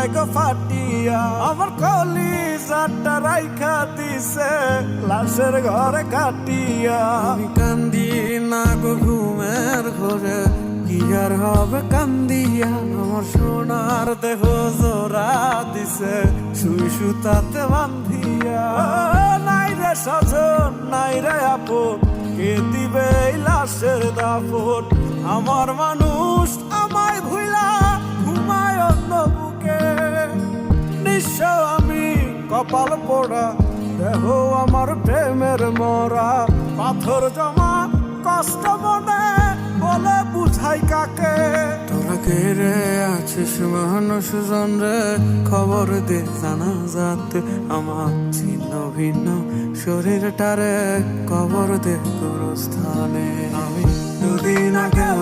যায় গো ফাটিয়া, আমার কলিজাটা রাইখা দিছে লাশের ঘরে কাটিয়া। আমি কান্দি না গো ঘুমের ঘরে, কি আর হবে কান্দিয়া, আমার সোনার দেহ জোড়া দিছে সুই সুতাতে বান্ধিয়া। নাই রে সজন নাই রে আপন, কে দিবে এই লাশের দাফন, আমার মানুষ আমায় ভুইলা ঘুমায় অন্য বুকে। নিঃস্ব আমি কপাল পোড়া, দেহ আমার প্রেমের মরা, পাথর জমা কষ্ট মনে বলে বুঝাই কাকে। তোরা কে রে আছিস মানুষ জন রে, খবর দে জানা যাতে আমার ছিন্ন ভিন্ন শরীরটারে কবর দে গোরস্থানে। আমি দুদিন আগেও